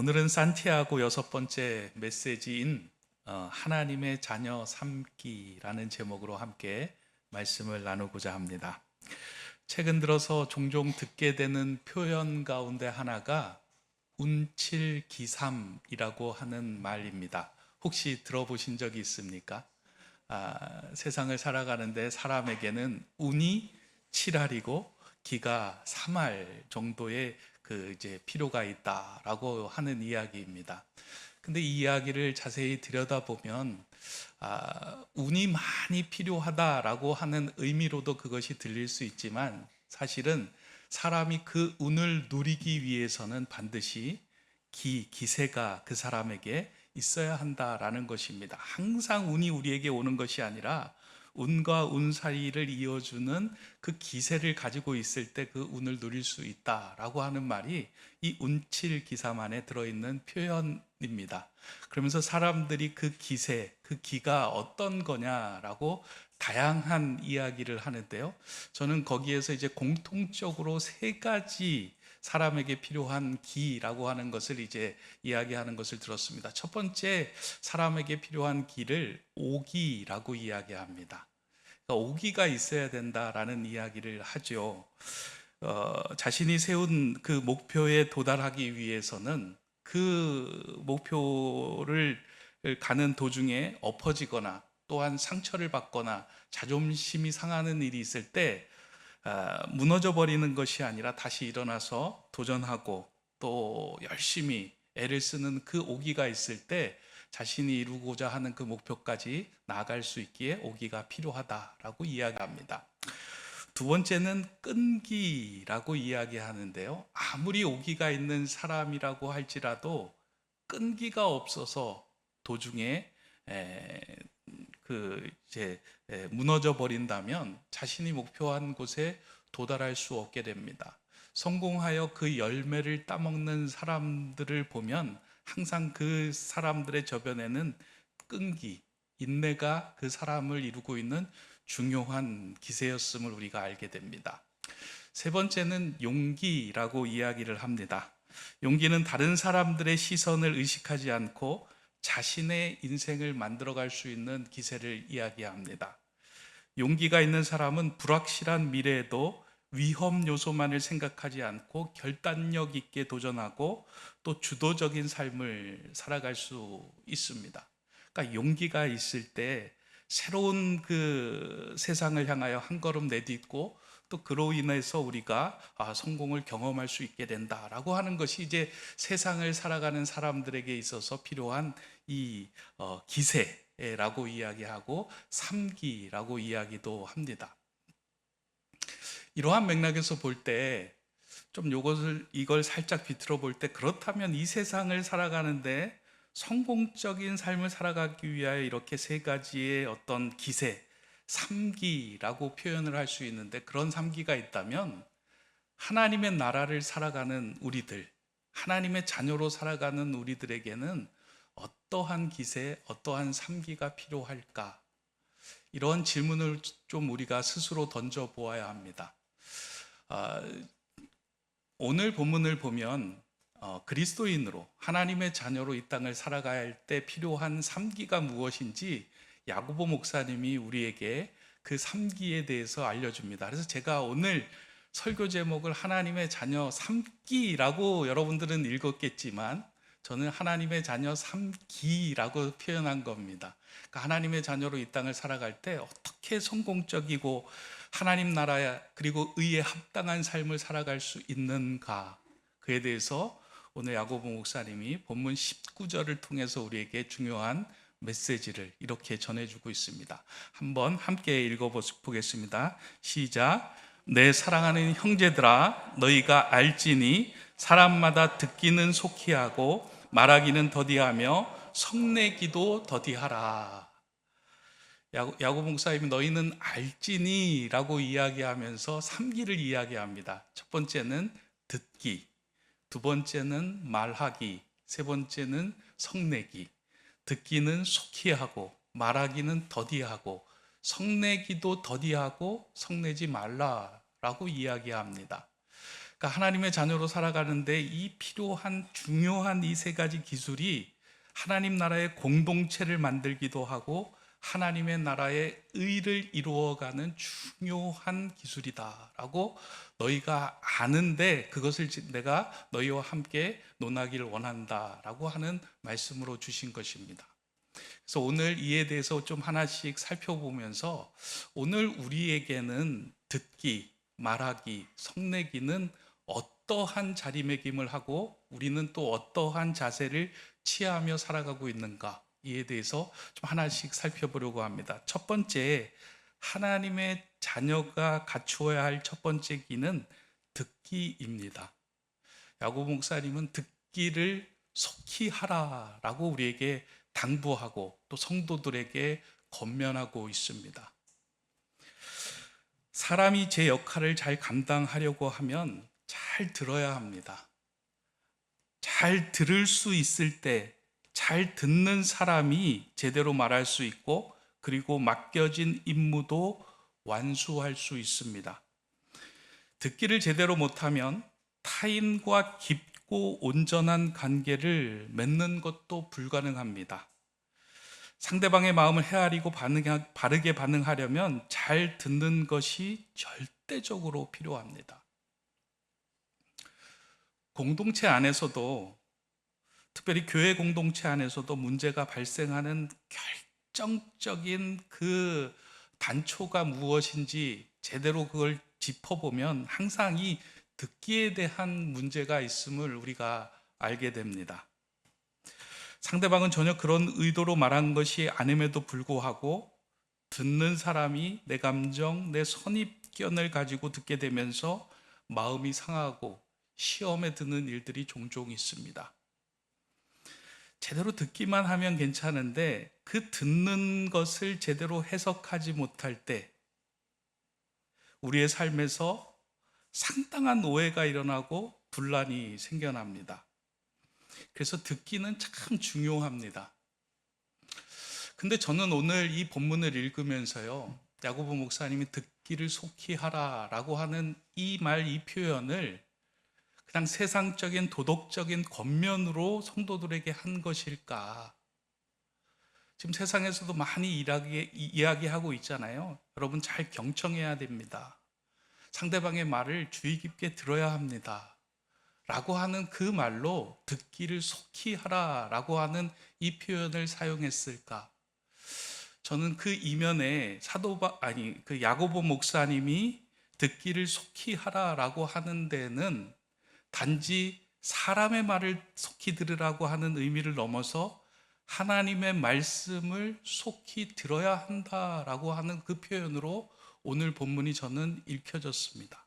오늘은 산티아고 6번째 메시지인 하나님의 자녀 삼기라는 제목으로 함께 말씀을 나누고자 합니다. 최근 들어서 종종 듣게 되는 표현 가운데 하나가 운칠기삼이라고 하는 말입니다. 혹시 들어보신 적이 있습니까? 세상을 살아가는데 사람에게는 운이 7할이고 기가 3할 정도의 필요가 있다라고 하는 이야기입니다. 근데 이 이야기를 자세히 들여다보면 운이 많이 필요하다라고 하는 의미로도 그것이 들릴 수 있지만 사실은 사람이 그 운을 누리기 위해서는 반드시 기세가 그 사람에게 있어야 한다라는 것입니다. 항상 운이 우리에게 오는 것이 아니라 운과 운 사이를 이어주는 그 기세를 가지고 있을 때 그 운을 누릴 수 있다라고 하는 말이 이 운칠기삼 안에 들어있는 표현입니다. 그러면서 사람들이 그 기세, 그 기가 어떤 거냐라고 다양한 이야기를 하는데요. 저는 거기에서 이제 공통적으로 세 가지 사람에게 필요한 기라고 하는 것을 이제 이야기하는 것을 들었습니다. 첫 번째 사람에게 필요한 기를 오기라고 이야기합니다. 그러니까 오기가 있어야 된다라는 이야기를 하죠. 자신이 세운 그 목표에 도달하기 위해서는 그 목표를 가는 도중에 엎어지거나 또한 상처를 받거나 자존심이 상하는 일이 있을 때 무너져 버리는 것이 아니라 다시 일어나서 도전하고 또 열심히 애를 쓰는 그 오기가 있을 때 자신이 이루고자 하는 그 목표까지 나아갈 수 있기에 오기가 필요하다라고 이야기합니다. 두 번째는 끈기라고 이야기하는데요. 아무리 오기가 있는 사람이라고 할지라도 끈기가 없어서 도중에 무너져 버린다면 자신이 목표한 곳에 도달할 수 없게 됩니다. 성공하여 그 열매를 따먹는 사람들을 보면 항상 그 사람들의 저변에는 끈기, 인내가 그 사람을 이루고 있는 중요한 기세였음을 우리가 알게 됩니다. 세 번째는 용기라고 이야기를 합니다. 용기는 다른 사람들의 시선을 의식하지 않고 자신의 인생을 만들어갈 수 있는 기세를 이야기합니다. 용기가 있는 사람은 불확실한 미래에도 위험 요소만을 생각하지 않고 결단력 있게 도전하고 또 주도적인 삶을 살아갈 수 있습니다. 그러니까 용기가 있을 때 새로운 그 세상을 향하여 한 걸음 내딛고 또 그로 인해서 우리가 성공을 경험할 수 있게 된다라고 하는 것이 이제 세상을 살아가는 사람들에게 있어서 필요한 이 기세라고 이야기하고 삼기라고 이야기도 합니다. 이러한 맥락에서 볼 때 좀 이걸 살짝 비틀어 볼 때 그렇다면 이 세상을 살아가는데 성공적인 삶을 살아가기 위하여 이렇게 세 가지의 어떤 기세, 삼기라고 표현을 할 수 있는데 그런 삼기가 있다면 하나님의 나라를 살아가는 우리들, 하나님의 자녀로 살아가는 우리들에게는 어떠한 기세, 어떠한 삼기가 필요할까? 이런 질문을 좀 우리가 스스로 던져 보아야 합니다. 오늘 본문을 보면 그리스도인으로 하나님의 자녀로 이 땅을 살아가야 할 때 필요한 삼기가 무엇인지 야고보 목사님이 우리에게 그 삼기에 대해서 알려줍니다. 그래서 제가 오늘 설교 제목을 하나님의 자녀 삼기라고 여러분들은 읽었겠지만 저는 하나님의 자녀 삼기라고 표현한 겁니다. 그러니까 하나님의 자녀로 이 땅을 살아갈 때 어떻게 성공적이고 하나님 나라 그리고 의에 합당한 삶을 살아갈 수 있는가, 그에 대해서 오늘 야고보 목사님이 본문 19절을 통해서 우리에게 중요한 메시지를 이렇게 전해주고 있습니다. 한번 함께 읽어보겠습니다. 시작. 내 사랑하는 형제들아, 너희가 알지니 사람마다 듣기는 속히 하고 말하기는 더디하며 성내기도 더디하라. 야고보 목사님이 너희는 알지니 라고 이야기하면서 삼기를 이야기합니다. 첫 번째는 듣기, 두 번째는 말하기, 세 번째는 성내기. 듣기는 속히 하고 말하기는 더디하고 성내기도 더디하고 성내지 말라라고 이야기합니다. 그러니까 하나님의 자녀로 살아가는데 이 필요한 중요한 이 세 가지 기술이 하나님 나라의 공동체를 만들기도 하고 하나님의 나라의 의를 이루어가는 중요한 기술이다라고 너희가 아는데 그것을 내가 너희와 함께 논하기를 원한다라고 하는 말씀으로 주신 것입니다. 그래서 오늘 이에 대해서 좀 하나씩 살펴보면서 오늘 우리에게는 듣기, 말하기, 성내기는 어떠한 자리매김을 하고 우리는 또 어떠한 자세를 취하며 살아가고 있는가 이에 대해서 좀 하나씩 살펴보려고 합니다. 첫 번째, 하나님의 자녀가 갖추어야 할 첫 번째 기는 듣기입니다. 야고보 목사님은 듣기를 속히 하라라고 우리에게 당부하고 또 성도들에게 권면하고 있습니다. 사람이 제 역할을 잘 감당하려고 하면 잘 들어야 합니다. 잘 들을 수 있을 때 잘 듣는 사람이 제대로 말할 수 있고 그리고 맡겨진 임무도 완수할 수 있습니다. 듣기를 제대로 못하면 타인과 깊고 온전한 관계를 맺는 것도 불가능합니다. 상대방의 마음을 헤아리고 바르게 반응하려면 잘 듣는 것이 절대적으로 필요합니다. 공동체 안에서도 특별히 교회 공동체 안에서도 문제가 발생하는 결정적인 그 단초가 무엇인지 제대로 그걸 짚어보면 항상 이 듣기에 대한 문제가 있음을 우리가 알게 됩니다. 상대방은 전혀 그런 의도로 말한 것이 아님에도 불구하고 듣는 사람이 내 감정, 내 선입견을 가지고 듣게 되면서 마음이 상하고 시험에 드는 일들이 종종 있습니다. 제대로 듣기만 하면 괜찮은데 그 듣는 것을 제대로 해석하지 못할 때 우리의 삶에서 상당한 오해가 일어나고 분란이 생겨납니다. 그래서 듣기는 참 중요합니다. 근데 저는 오늘 이 본문을 읽으면서요, 야고보 목사님이 듣기를 속히 하라라고 하는 이 말, 이 표현을 그냥 세상적인 도덕적인 권면으로 성도들에게 한 것일까? 지금 세상에서도 많이 이야기하고 있잖아요. 여러분 잘 경청해야 됩니다. 상대방의 말을 주의 깊게 들어야 합니다. 라고 하는 그 말로 듣기를 속히 하라 라고 하는 이 표현을 사용했을까? 저는 그 이면에 그 야고보 목사님이 듣기를 속히 하라 라고 하는 데는 단지 사람의 말을 속히 들으라고 하는 의미를 넘어서 하나님의 말씀을 속히 들어야 한다라고 하는 그 표현으로 오늘 본문이 저는 읽혀졌습니다.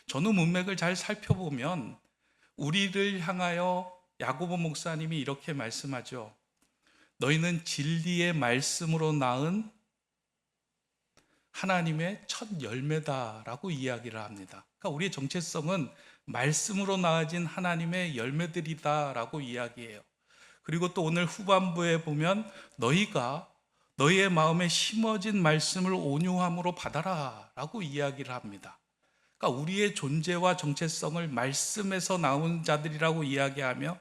전후 문맥을 잘 살펴보면 우리를 향하여 야고보 목사님이 이렇게 말씀하죠. 너희는 진리의 말씀으로 낳은 하나님의 첫 열매다라고 이야기를 합니다. 그러니까 우리의 정체성은 말씀으로 낳아진 하나님의 열매들이다라고 이야기해요. 그리고 또 오늘 후반부에 보면 너희가 너희의 마음에 심어진 말씀을 온유함으로 받아라 라고 이야기를 합니다. 그러니까 우리의 존재와 정체성을 말씀에서 나온 자들이라고 이야기하며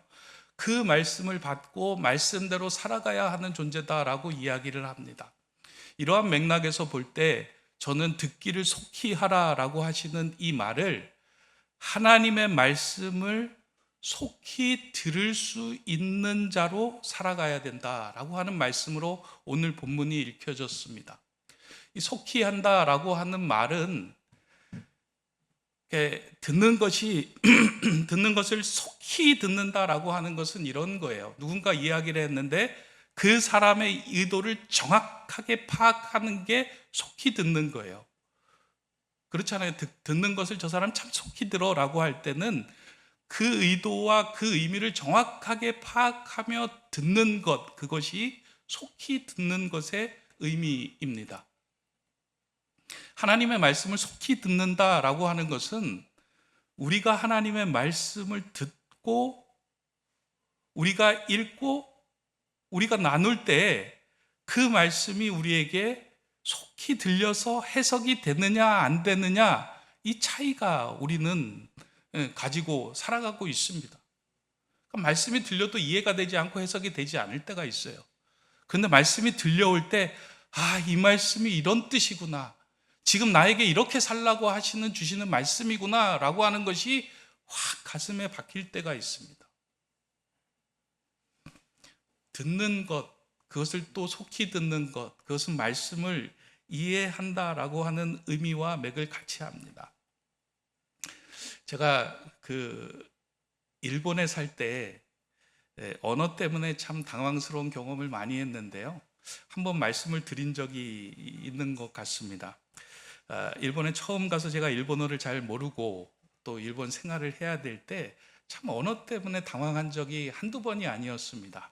그 말씀을 받고 말씀대로 살아가야 하는 존재다라고 이야기를 합니다. 이러한 맥락에서 볼 때 저는 듣기를 속히 하라라고 하시는 이 말을 하나님의 말씀을 속히 들을 수 있는 자로 살아가야 된다라고 하는 말씀으로 오늘 본문이 읽혀졌습니다. 이 속히 한다라고 하는 말은 듣는 것을 속히 듣는다라고 하는 것은 이런 거예요. 누군가 이야기를 했는데 그 사람의 의도를 정확하게 파악하는 게 속히 듣는 거예요. 그렇잖아요. 듣는 것을 저 사람 참 속히 들어라고 할 때는 그 의도와 그 의미를 정확하게 파악하며 듣는 것, 그것이 속히 듣는 것의 의미입니다. 하나님의 말씀을 속히 듣는다라고 하는 것은 우리가 하나님의 말씀을 듣고 우리가 읽고 우리가 나눌 때 그 말씀이 우리에게 속히 들려서 해석이 되느냐 안 되느냐, 이 차이가 우리는 가지고 살아가고 있습니다. 그러니까 말씀이 들려도 이해가 되지 않고 해석이 되지 않을 때가 있어요. 그런데 말씀이 들려올 때, 이 말씀이 이런 뜻이구나, 지금 나에게 이렇게 살라고 주시는 말씀이구나 라고 하는 것이 확 가슴에 박힐 때가 있습니다. 듣는 것, 그것을 또 속히 듣는 것, 그것은 말씀을 이해한다라고 하는 의미와 맥을 같이 합니다. 제가 일본에 살 때 언어 때문에 참 당황스러운 경험을 많이 했는데요. 한번 말씀을 드린 적이 있는 것 같습니다. 일본에 처음 가서 제가 일본어를 잘 모르고 또 일본 생활을 해야 될 때 참 언어 때문에 당황한 적이 한두 번이 아니었습니다.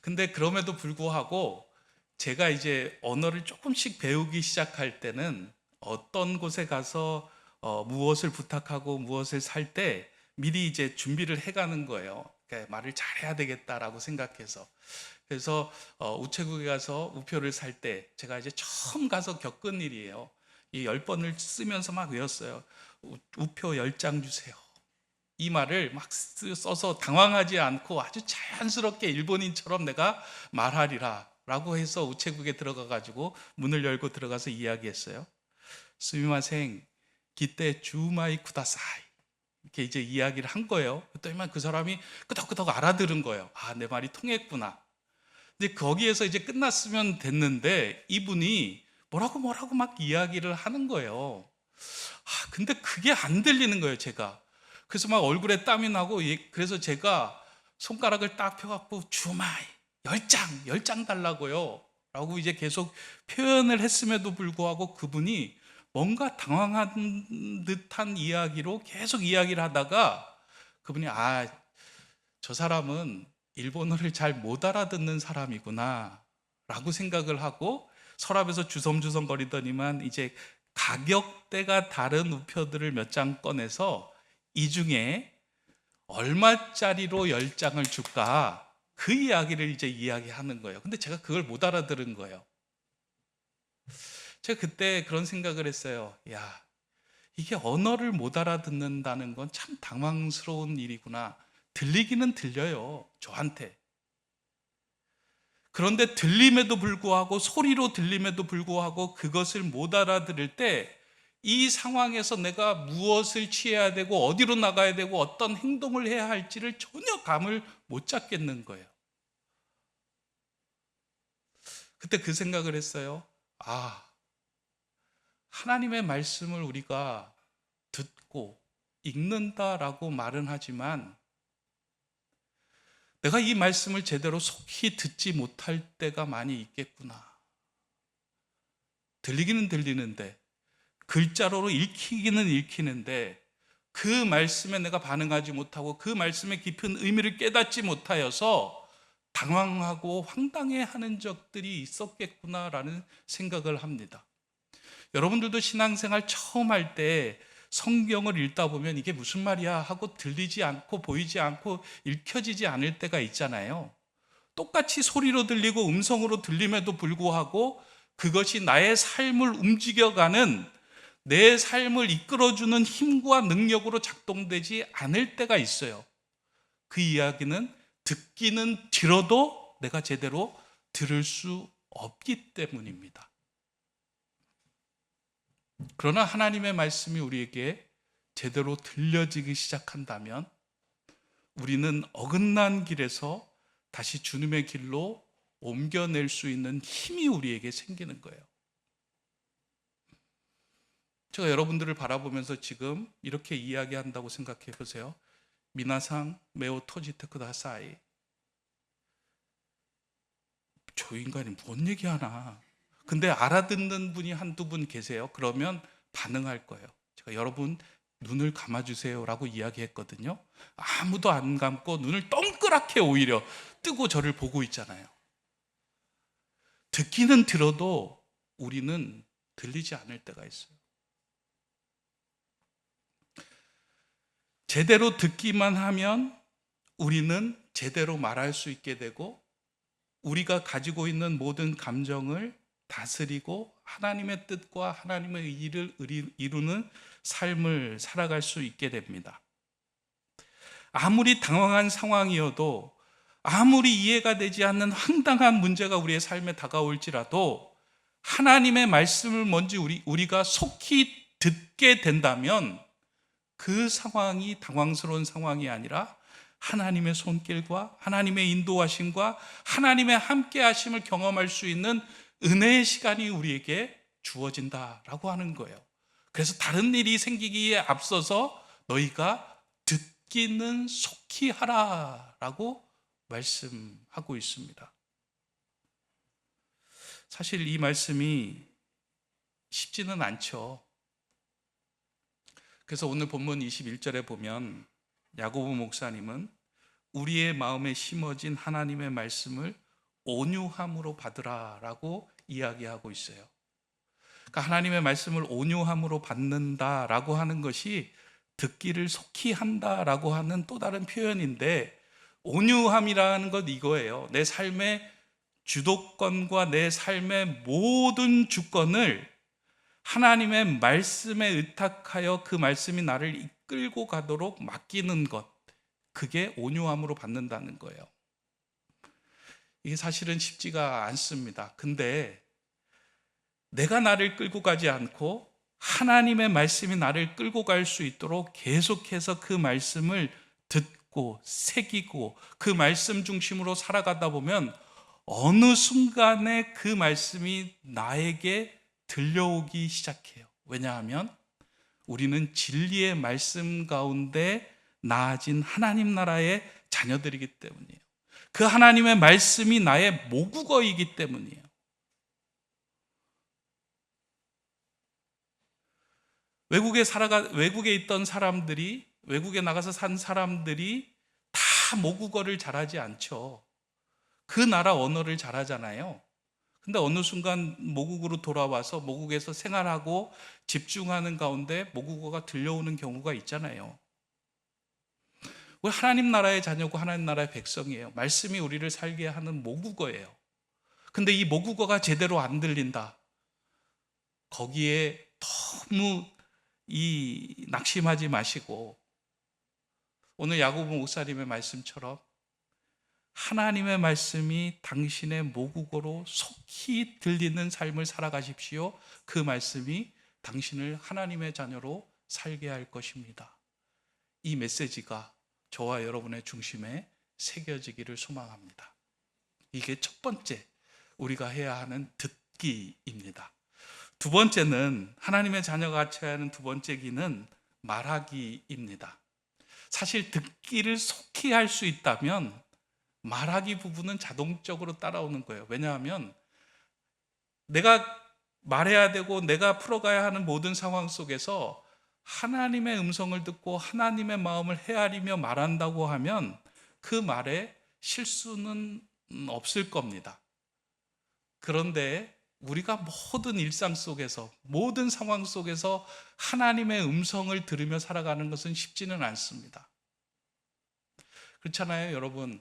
근데 그럼에도 불구하고 제가 이제 언어를 조금씩 배우기 시작할 때는 어떤 곳에 가서 무엇을 부탁하고 무엇을 살 때 미리 이제 준비를 해가는 거예요. 그러니까 말을 잘해야 되겠다라고 생각해서. 그래서 우체국에 가서 우표를 살 때 제가 이제 처음 가서 겪은 일이에요. 이 10번을 쓰면서 막 외웠어요. 우표 10장 주세요. 이 말을 막 써서 당황하지 않고 아주 자연스럽게 일본인처럼 내가 말하리라 라고 해서 우체국에 들어가 가지고 문을 열고 들어가서 이야기했어요. 스미마생 기때 주마이 쿠다사이, 이렇게 이제 이야기를 한 거예요. 그랬더니 그 사람이 끄덕끄덕 알아들은 거예요. 내 말이 통했구나. 근데 거기에서 이제 끝났으면 됐는데 이분이 뭐라고 막 이야기를 하는 거예요. 근데 그게 안 들리는 거예요, 제가. 그래서 막 얼굴에 땀이 나고, 그래서 제가 손가락을 딱 펴갖고 주마이 10장 달라고요 라고 이제 계속 표현을 했음에도 불구하고 그분이 뭔가 당황한 듯한 이야기로 계속 이야기를 하다가 그분이 저 사람은 일본어를 잘 못 알아듣는 사람이구나 라고 생각을 하고 서랍에서 주섬주섬 거리더니만 이제 가격대가 다른 우표들을 몇 장 꺼내서 이 중에 얼마짜리로 10장을 줄까, 그 이야기를 이제 이야기하는 거예요. 근데 제가 그걸 못 알아들은 거예요. 제가 그때 그런 생각을 했어요. 이게 언어를 못 알아듣는다는 건 참 당황스러운 일이구나. 들리기는 들려요, 저한테. 그런데 들림에도 불구하고, 소리로 들림에도 불구하고 그것을 못 알아들을 때 이 상황에서 내가 무엇을 취해야 되고 어디로 나가야 되고 어떤 행동을 해야 할지를 전혀 감을 못 잡겠는 거예요. 그때 그 생각을 했어요. 하나님의 말씀을 우리가 듣고 읽는다라고 말은 하지만 내가 이 말씀을 제대로 속히 듣지 못할 때가 많이 있겠구나. 들리기는 들리는데, 글자로 읽히기는 읽히는데 그 말씀에 내가 반응하지 못하고 그 말씀의 깊은 의미를 깨닫지 못하여서 당황하고 황당해하는 적들이 있었겠구나라는 생각을 합니다. 여러분들도 신앙생활 처음 할 때 성경을 읽다 보면 이게 무슨 말이야 하고 들리지 않고 보이지 않고 읽혀지지 않을 때가 있잖아요. 똑같이 소리로 들리고 음성으로 들림에도 불구하고 그것이 나의 삶을 움직여가는, 내 삶을 이끌어주는 힘과 능력으로 작동되지 않을 때가 있어요. 그 이야기는 듣기는 들어도 내가 제대로 들을 수 없기 때문입니다. 그러나 하나님의 말씀이 우리에게 제대로 들려지기 시작한다면 우리는 어긋난 길에서 다시 주님의 길로 옮겨낼 수 있는 힘이 우리에게 생기는 거예요. 제가 여러분들을 바라보면서 지금 이렇게 이야기한다고 생각해 보세요. 미나상 매우 토지테 쿠다사이. 저 인간이 뭔 얘기하나. 근데 알아듣는 분이 한두 분 계세요. 그러면 반응할 거예요. 제가 여러분 눈을 감아주세요 라고 이야기했거든요. 아무도 안 감고 눈을 동그랗게 오히려 뜨고 저를 보고 있잖아요. 듣기는 들어도 우리는 들리지 않을 때가 있어요. 제대로 듣기만 하면 우리는 제대로 말할 수 있게 되고 우리가 가지고 있는 모든 감정을 다스리고 하나님의 뜻과 하나님의 일을 이루는 삶을 살아갈 수 있게 됩니다. 아무리 당황한 상황이어도, 아무리 이해가 되지 않는 황당한 문제가 우리의 삶에 다가올지라도 하나님의 말씀을 먼저 우리가 속히 듣게 된다면 그 상황이 당황스러운 상황이 아니라 하나님의 손길과 하나님의 인도하심과 하나님의 함께하심을 경험할 수 있는 은혜의 시간이 우리에게 주어진다라고 하는 거예요. 그래서 다른 일이 생기기에 앞서서 너희가 듣기는 속히 하라라고 말씀하고 있습니다. 사실 이 말씀이 쉽지는 않죠. 그래서 오늘 본문 21절에 보면 야고보 목사님은 우리의 마음에 심어진 하나님의 말씀을 온유함으로 받으라라고 이야기하고 있어요. 그러니까 하나님의 말씀을 온유함으로 받는다라고 하는 것이 듣기를 속히 한다라고 하는 또 다른 표현인데, 온유함이라는 것 이거예요. 내 삶의 주도권과 내 삶의 모든 주권을 하나님의 말씀에 의탁하여 그 말씀이 나를 이끌고 가도록 맡기는 것, 그게 온유함으로 받는다는 거예요. 이게 사실은 쉽지가 않습니다. 근데 내가 나를 끌고 가지 않고 하나님의 말씀이 나를 끌고 갈 수 있도록 계속해서 그 말씀을 듣고 새기고 그 말씀 중심으로 살아가다 보면 어느 순간에 그 말씀이 나에게 들려오기 시작해요. 왜냐하면 우리는 진리의 말씀 가운데 나아진 하나님 나라의 자녀들이기 때문이에요. 그 하나님의 말씀이 나의 모국어이기 때문이에요. 외국에 있던 사람들이, 외국에 나가서 산 사람들이 다 모국어를 잘하지 않죠. 그 나라 언어를 잘하잖아요. 근데 어느 순간 모국으로 돌아와서 모국에서 생활하고 집중하는 가운데 모국어가 들려오는 경우가 있잖아요. 우리 하나님 나라의 자녀고 하나님 나라의 백성이에요. 말씀이 우리를 살게 하는 모국어예요. 근데 이 모국어가 제대로 안 들린다. 거기에 너무 낙심하지 마시고 오늘 야고보 목사님의 말씀처럼 하나님의 말씀이 당신의 모국어로 속히 들리는 삶을 살아가십시오. 그 말씀이 당신을 하나님의 자녀로 살게 할 것입니다. 이 메시지가 저와 여러분의 중심에 새겨지기를 소망합니다. 이게 첫 번째 우리가 해야 하는 듣기입니다. 두 번째는, 하나님의 자녀가 갖춰야 하는 두 번째 기는 말하기입니다. 사실 듣기를 속히 할 수 있다면 말하기 부분은 자동적으로 따라오는 거예요. 왜냐하면 내가 말해야 되고 내가 풀어가야 하는 모든 상황 속에서 하나님의 음성을 듣고 하나님의 마음을 헤아리며 말한다고 하면 그 말에 실수는 없을 겁니다. 그런데 우리가 모든 일상 속에서, 모든 상황 속에서 하나님의 음성을 들으며 살아가는 것은 쉽지는 않습니다. 그렇잖아요, 여러분.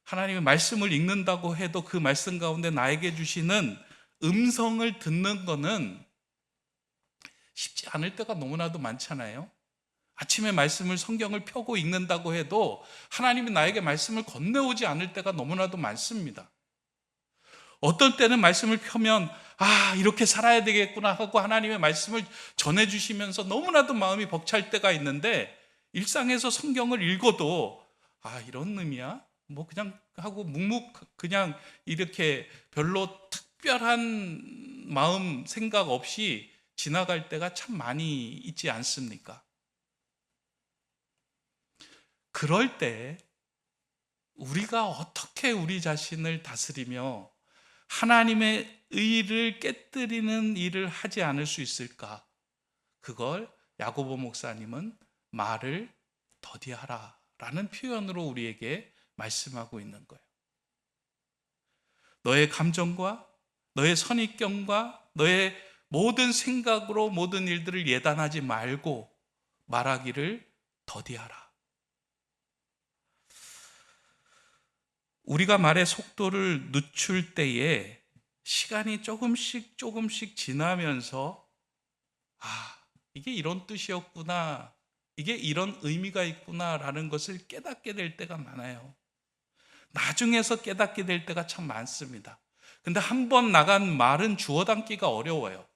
하나님의 말씀을 읽는다고 해도 그 말씀 가운데 나에게 주시는 음성을 듣는 거는 쉽지 않을 때가 너무나도 많잖아요. 아침에 말씀을, 성경을 펴고 읽는다고 해도 하나님이 나에게 말씀을 건네오지 않을 때가 너무나도 많습니다. 어떤 때는 말씀을 펴면 이렇게 살아야 되겠구나 하고 하나님의 말씀을 전해주시면서 너무나도 마음이 벅찰 때가 있는데, 일상에서 성경을 읽어도 이런 의미야? 뭐 그냥 하고 그냥 이렇게 별로 특별한 마음 생각 없이 지나갈 때가 참 많이 있지 않습니까? 그럴 때 우리가 어떻게 우리 자신을 다스리며 하나님의 의를 깨뜨리는 일을 하지 않을 수 있을까? 그걸 야고보 목사님은 말을 더디하라 라는 표현으로 우리에게 말씀하고 있는 거예요. 너의 감정과 너의 선입견과 너의 모든 생각으로 모든 일들을 예단하지 말고 말하기를 더디하라. 우리가 말의 속도를 늦출 때에 시간이 조금씩 조금씩 지나면서 이게 이런 뜻이었구나, 이게 이런 의미가 있구나라는 것을 깨닫게 될 때가 많아요. 나중에서 깨닫게 될 때가 참 많습니다. 근데 한 번 나간 말은 주워 담기가 어려워요.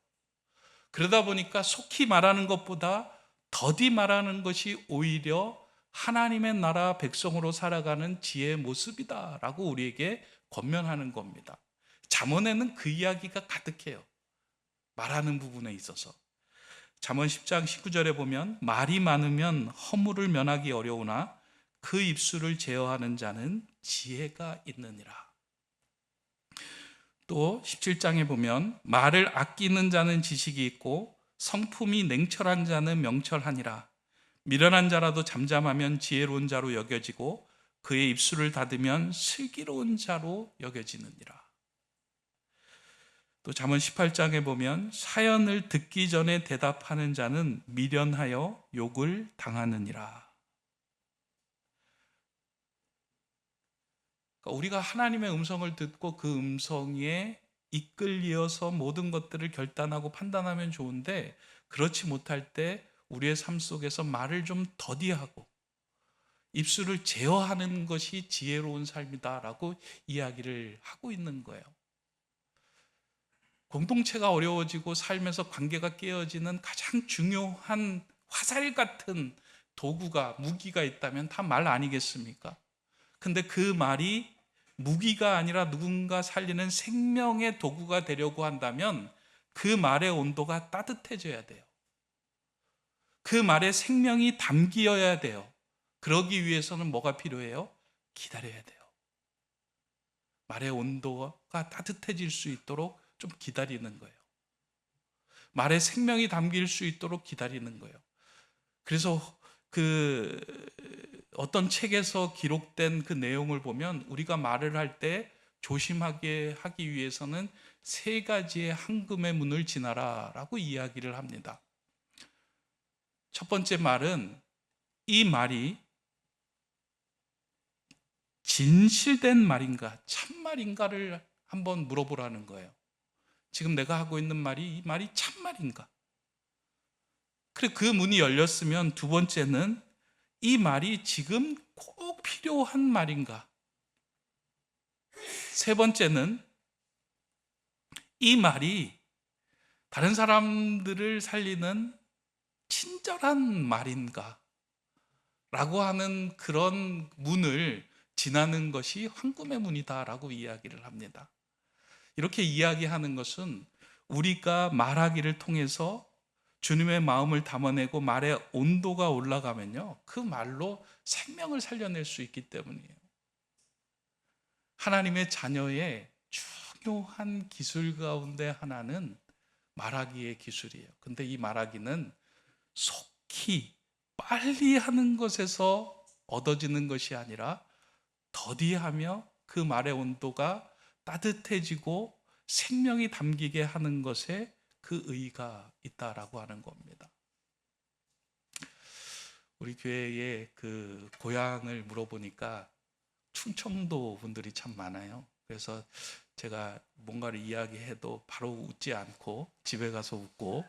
그러다 보니까 속히 말하는 것보다 더디 말하는 것이 오히려 하나님의 나라 백성으로 살아가는 지혜의 모습이다라고 우리에게 권면하는 겁니다. 잠언에는 그 이야기가 가득해요. 말하는 부분에 있어서. 잠언 10장 19절에 보면 말이 많으면 허물을 면하기 어려우나 그 입술을 제어하는 자는 지혜가 있느니라. 또 17장에 보면 말을 아끼는 자는 지식이 있고 성품이 냉철한 자는 명철하니라. 미련한 자라도 잠잠하면 지혜로운 자로 여겨지고 그의 입술을 닫으면 슬기로운 자로 여겨지느니라. 또 잠언 18장에 보면 사연을 듣기 전에 대답하는 자는 미련하여 욕을 당하느니라. 그러니까 우리가 하나님의 음성을 듣고 그 음성에 이끌려서 모든 것들을 결단하고 판단하면 좋은데, 그렇지 못할 때 우리의 삶 속에서 말을 좀 더디하고 입술을 제어하는 것이 지혜로운 삶이다라고 이야기를 하고 있는 거예요. 공동체가 어려워지고 삶에서 관계가 깨어지는 가장 중요한 화살 같은 도구가, 무기가 있다면 다 말 아니겠습니까? 근데 그 말이 무기가 아니라 누군가 살리는 생명의 도구가 되려고 한다면 그 말의 온도가 따뜻해져야 돼요. 그 말에 생명이 담기어야 돼요. 그러기 위해서는 뭐가 필요해요? 기다려야 돼요. 말의 온도가 따뜻해질 수 있도록 좀 기다리는 거예요. 말에 생명이 담길 수 있도록 기다리는 거예요. 그래서 어떤 책에서 기록된 그 내용을 보면 우리가 말을 할 때 조심하게 하기 위해서는 3가지의 황금의 문을 지나라 라고 이야기를 합니다. 첫 번째 말은 이 말이 진실된 말인가 참말인가를 한번 물어보라는 거예요. 지금 내가 하고 있는 말이, 이 말이 참말인가? 그리고 그 문이 열렸으면 두 번째는 이 말이 지금 꼭 필요한 말인가? 세 번째는 이 말이 다른 사람들을 살리는 친절한 말인가? 라고 하는 그런 문을 지나는 것이 황금의 문이다라고 이야기를 합니다. 이렇게 이야기하는 것은 우리가 말하기를 통해서 주님의 마음을 담아내고 말의 온도가 올라가면요, 그 말로 생명을 살려낼 수 있기 때문이에요. 하나님의 자녀의 중요한 기술 가운데 하나는 말하기의 기술이에요. 근데 이 말하기는 속히 빨리 하는 것에서 얻어지는 것이 아니라 더디하며 그 말의 온도가 따뜻해지고 생명이 담기게 하는 것에 그 의의가 있다라고 하는 겁니다. 우리 교회의 그 고향을 물어보니까 충청도 분들이 참 많아요. 그래서 제가 뭔가를 이야기해도 바로 웃지 않고 집에 가서 웃고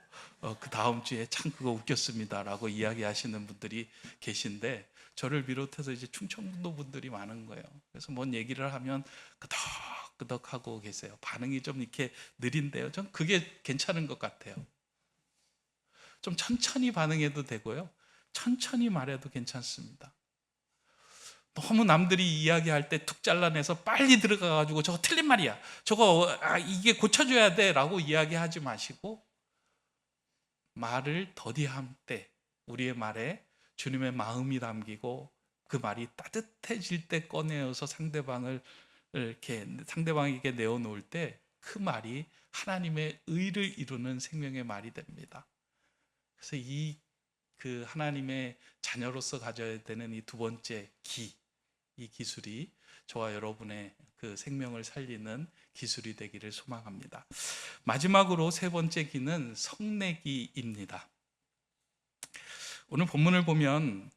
그 다음 주에 참 그거 웃겼습니다라고 이야기하시는 분들이 계신데, 저를 비롯해서 이제 충청도 분들이 많은 거예요. 그래서 뭔 얘기를 하면 끄덕끄덕하고 계세요. 반응이 좀 이렇게 느린데요. 전 그게 괜찮은 것 같아요. 좀 천천히 반응해도 되고요, 천천히 말해도 괜찮습니다. 너무 남들이 이야기할 때 툭 잘라내서 빨리 들어가가지고 저거 틀린 말이야, 저거 이게 고쳐줘야 돼 라고 이야기하지 마시고, 말을 더디할 때 우리의 말에 주님의 마음이 담기고 그 말이 따뜻해질 때 꺼내어서 상대방에게 내어놓을 때 그 말이 하나님의 의를 이루는 생명의 말이 됩니다. 그래서 그 하나님의 자녀로서 가져야 되는 이 두 번째 이 기술이 저와 여러분의 그 생명을 살리는 기술이 되기를 소망합니다. 마지막으로 세 번째 기는 성내기입니다. 오늘 본문을 보면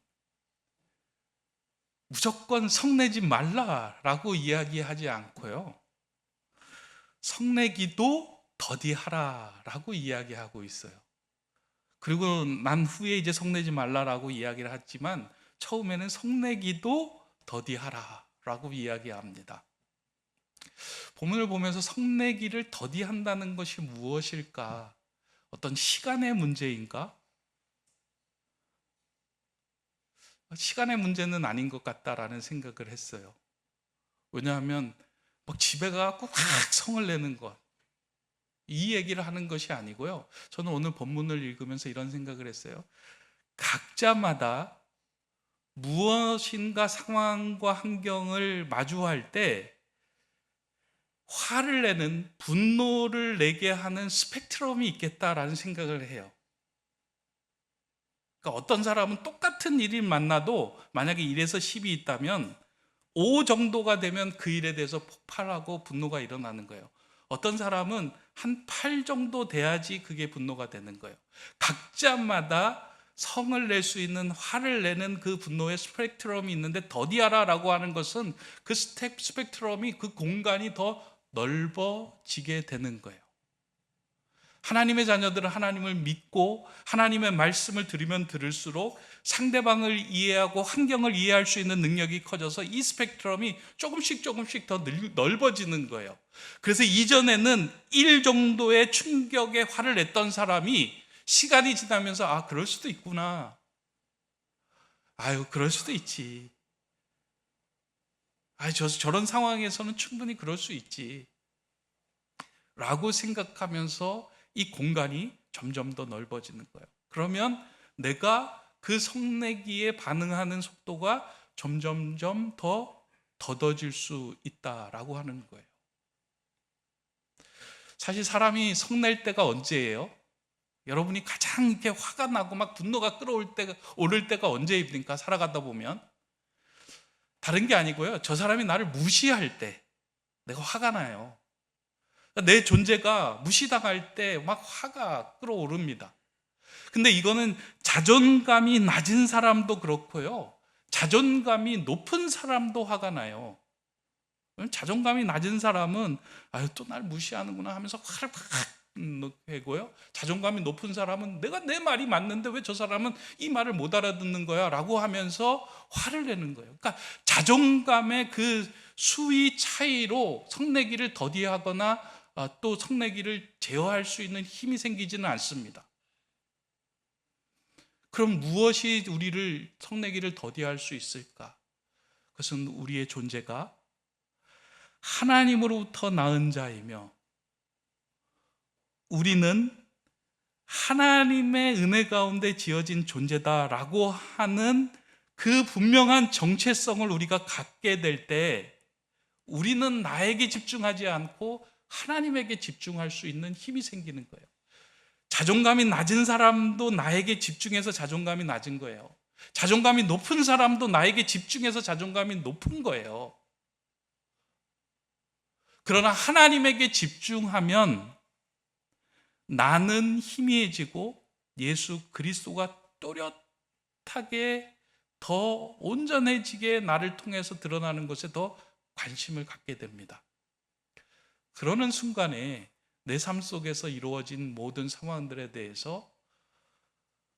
무조건 성내지 말라라고 이야기하지 않고요, 성내기도 더디하라라고 이야기하고 있어요. 그리고 난 후에 이제 성내지 말라라고 이야기를 했지만 처음에는 성내기도 더디하라라고 이야기합니다. 본문을 보면서 성내기를 더디한다는 것이 무엇일까? 어떤 시간의 문제인가? 시간의 문제는 아닌 것 같다라는 생각을 했어요. 왜냐하면 막 집에 가서 확 성을 내는 것, 이 얘기를 하는 것이 아니고요. 저는 오늘 본문을 읽으면서 이런 생각을 했어요. 각자마다 무엇인가 상황과 환경을 마주할 때 화를 내는, 분노를 내게 하는 스펙트럼이 있겠다라는 생각을 해요. 그러니까 어떤 사람은 똑같은 일을 만나도 만약에 1에서 10이 있다면 5 정도가 되면 그 일에 대해서 폭발하고 분노가 일어나는 거예요. 어떤 사람은 한 8 정도 돼야지 그게 분노가 되는 거예요. 각자마다 성을 낼 수 있는, 화를 내는 그 분노의 스펙트럼이 있는데 더디하라라고 하는 것은 그 스펙트럼이, 그 공간이 더 넓어지게 되는 거예요. 하나님의 자녀들은 하나님을 믿고 하나님의 말씀을 들으면 들을수록 상대방을 이해하고 환경을 이해할 수 있는 능력이 커져서 이 스펙트럼이 조금씩 더 넓어지는 거예요. 그래서 이전에는 1 정도의 충격에 화를 냈던 사람이 시간이 지나면서 아, 그럴 수도 있구나. 아유, 그럴 수도 있지. 아유, 저런 상황에서는 충분히 그럴 수 있지. 라고 생각하면서 이 공간이 점점 더 넓어지는 거예요. 그러면 내가 그 성내기에 반응하는 속도가 점점점 더 더뎌질 수 있다라고 하는 거예요. 사실 사람이 성낼 때가 언제예요? 여러분이 가장 이렇게 화가 나고 막 분노가 오를 때가 언제입니까? 살아가다 보면 다른 게 아니고요. 저 사람이 나를 무시할 때 내가 화가 나요. 내 존재가 무시당할 때 막 화가 끓어오릅니다. 근데 이거는 자존감이 낮은 사람도 그렇고요. 자존감이 높은 사람도 화가 나요. 자존감이 낮은 사람은 아유, 또 날 무시하는구나 하면서 화를 확 내고요. 자존감이 높은 사람은 내가 내 말이 맞는데 왜 저 사람은 이 말을 못 알아듣는 거야? 라고 하면서 화를 내는 거예요. 그러니까 자존감의 그 수위 차이로 성내기를 더디하거나 또 성내기를 제어할 수 있는 힘이 생기지는 않습니다. 그럼 무엇이 우리를 성내기를 더디할 수 있을까? 그것은 우리의 존재가 하나님으로부터 낳은 자이며 우리는 하나님의 은혜 가운데 지어진 존재다라고 하는 그 분명한 정체성을 우리가 갖게 될 때 우리는 나에게 집중하지 않고 하나님에게 집중할 수 있는 힘이 생기는 거예요. 자존감이 낮은 사람도 나에게 집중해서 자존감이 낮은 거예요. 자존감이 높은 사람도 나에게 집중해서 자존감이 높은 거예요. 그러나 하나님에게 집중하면 나는 희미해지고 예수 그리스도가 또렷하게 더 온전해지게 나를 통해서 드러나는 것에 더 관심을 갖게 됩니다. 그러는 순간에 내 삶 속에서 이루어진 모든 상황들에 대해서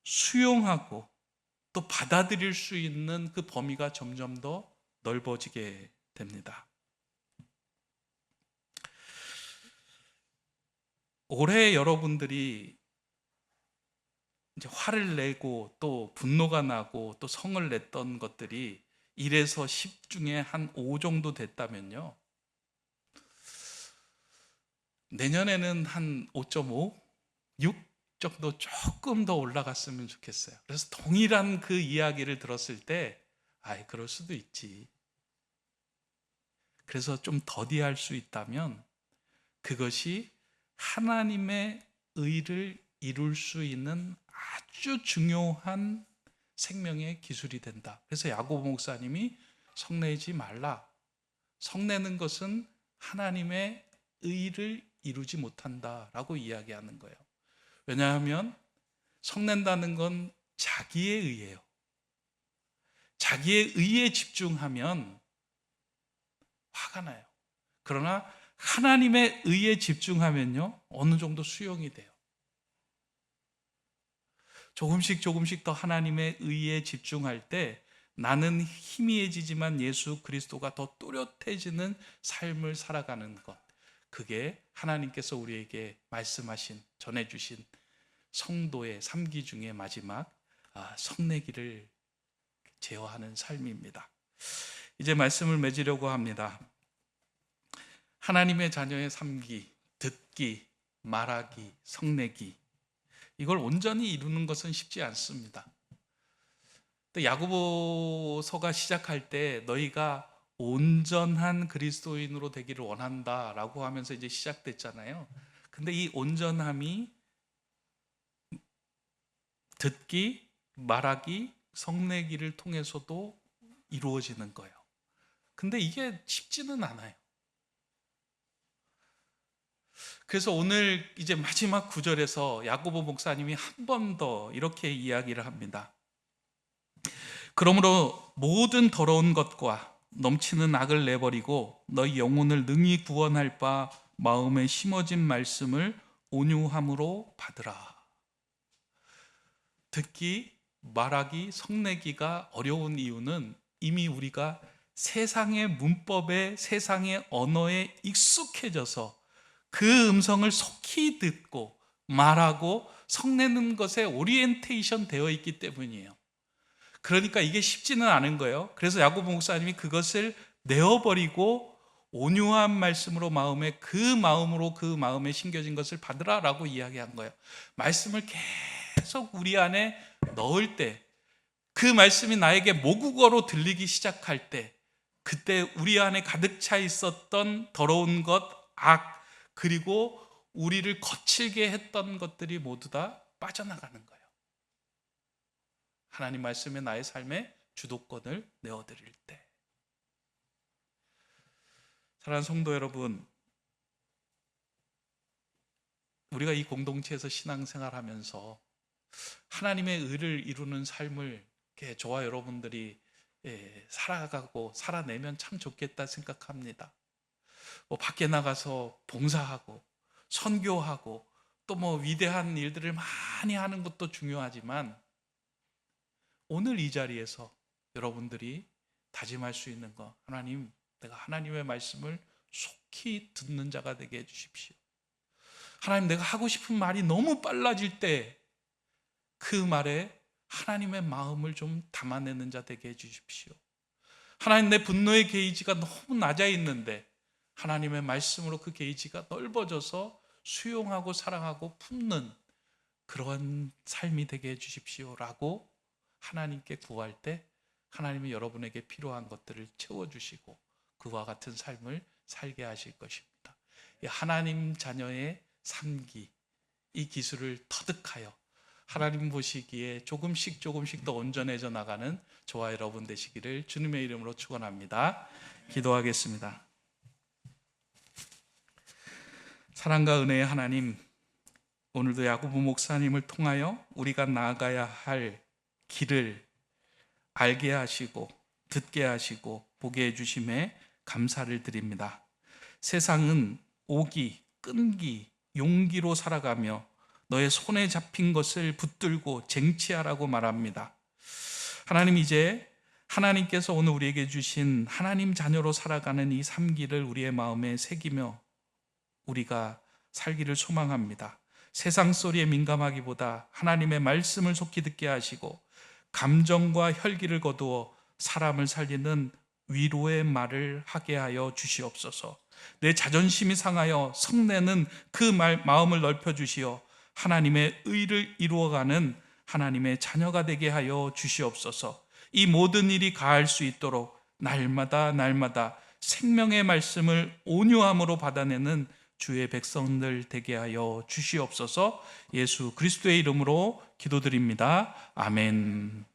수용하고 또 받아들일 수 있는 그 범위가 점점 더 넓어지게 됩니다. 올해 여러분들이 이제 화를 내고 또 분노가 나고 또 성을 냈던 것들이 1에서 10 중에 한 5 정도 됐다면요, 내년에는 한 5.5, 6 정도 조금 더 올라갔으면 좋겠어요. 그래서 동일한 그 이야기를 들었을 때 아이, 그럴 수도 있지. 그래서 좀 더디할 수 있다면 그것이 하나님의 의를 이룰 수 있는 아주 중요한 생명의 기술이 된다. 그래서 야고보 목사님이 성내지 말라. 성내는 것은 하나님의 의를 이루지 못한다라고 이야기하는 거예요. 왜냐하면 성낸다는 건 자기의 의예요. 자기의 의에 집중하면 화가 나요. 그러나 하나님의 의에 집중하면요, 어느 정도 수용이 돼요. 조금씩 더 하나님의 의에 집중할 때 나는 희미해지지만 예수 그리스도가 더 또렷해지는 삶을 살아가는 것, 그게 하나님께서 우리에게 말씀하신, 전해주신 성도의 3기 중에 마지막 성내기를 제어하는 삶입니다. 이제 말씀을 맺으려고 합니다. 하나님의 자녀의 3기, 듣기, 말하기, 성내기, 이걸 온전히 이루는 것은 쉽지 않습니다. 야고보서가 시작할 때 너희가 온전한 그리스도인으로 되기를 원한다라고 하면서 이제 시작됐잖아요. 근데 이 온전함이 듣기, 말하기, 성내기를 통해서도 이루어지는 거예요. 근데 이게 쉽지는 않아요. 그래서 오늘 이제 마지막 구절에서 야고보 목사님이 한 번 더 이렇게 이야기를 합니다. 그러므로 모든 더러운 것과 넘치는 악을 내버리고 너희 영혼을 능히 구원할 바 마음에 심어진 말씀을 온유함으로 받으라. 듣기, 말하기, 성내기가 어려운 이유는 이미 우리가 세상의 문법에, 세상의 언어에 익숙해져서 그 음성을 속히 듣고 말하고 성내는 것에 오리엔테이션 되어 있기 때문이에요. 그러니까 이게 쉽지는 않은 거예요. 그래서 야고보 목사님이 그것을 내어버리고 온유한 말씀으로 그 마음에 심겨진 것을 받으라라고 이야기한 거예요. 말씀을 계속 우리 안에 넣을 때, 그 말씀이 나에게 모국어로 들리기 시작할 때, 그때 우리 안에 가득 차 있었던 더러운 것, 악, 그리고 우리를 거칠게 했던 것들이 모두 다 빠져나가는 거예요. 하나님 말씀에 나의 삶의 주도권을 내어드릴 때. 사랑하는 성도 여러분, 우리가 이 공동체에서 신앙생활하면서 하나님의 의를 이루는 삶을 저와 여러분들이 살아가고 살아내면 참 좋겠다 생각합니다. 밖에 나가서 봉사하고 선교하고 또 위대한 일들을 많이 하는 것도 중요하지만, 오늘 이 자리에서 여러분들이 다짐할 수 있는 거, 하나님, 내가 하나님의 말씀을 속히 듣는 자가 되게 해주십시오. 하나님, 내가 하고 싶은 말이 너무 빨라질 때 그 말에 하나님의 마음을 좀 담아내는 자 되게 해주십시오. 하나님, 내 분노의 게이지가 너무 낮아 있는데 하나님의 말씀으로 그 게이지가 넓어져서 수용하고 사랑하고 품는 그런 삶이 되게 해주십시오 라고 하나님께 구할 때, 하나님이 여러분에게 필요한 것들을 채워주시고 그와 같은 삶을 살게 하실 것입니다. 하나님 자녀의 3기, 이 기술을 터득하여 하나님 보시기에 조금씩 더 온전해져 나가는 저와 여러분 되시기를 주님의 이름으로 축원합니다. 기도하겠습니다. 사랑과 은혜의 하나님, 오늘도 야고보 목사님을 통하여 우리가 나아가야 할 길을 알게 하시고 듣게 하시고 보게 해주심에 감사를 드립니다. 세상은 오기, 끈기, 용기로 살아가며 너의 손에 잡힌 것을 붙들고 쟁취하라고 말합니다. 하나님, 이제 하나님께서 오늘 우리에게 주신 하나님 자녀로 살아가는 이 3기를 우리의 마음에 새기며 우리가 살기를 소망합니다. 세상 소리에 민감하기보다 하나님의 말씀을 속히 듣게 하시고 감정과 혈기를 거두어 사람을 살리는 위로의 말을 하게 하여 주시옵소서. 내 자존심이 상하여 성내는 그 마음을 넓혀 주시어 하나님의 의를 이루어가는 하나님의 자녀가 되게 하여 주시옵소서. 이 모든 일이 가할 수 있도록 날마다 생명의 말씀을 온유함으로 받아내는 주의 백성들 되게 하여 주시옵소서. 예수 그리스도의 이름으로 기도드립니다. 아멘.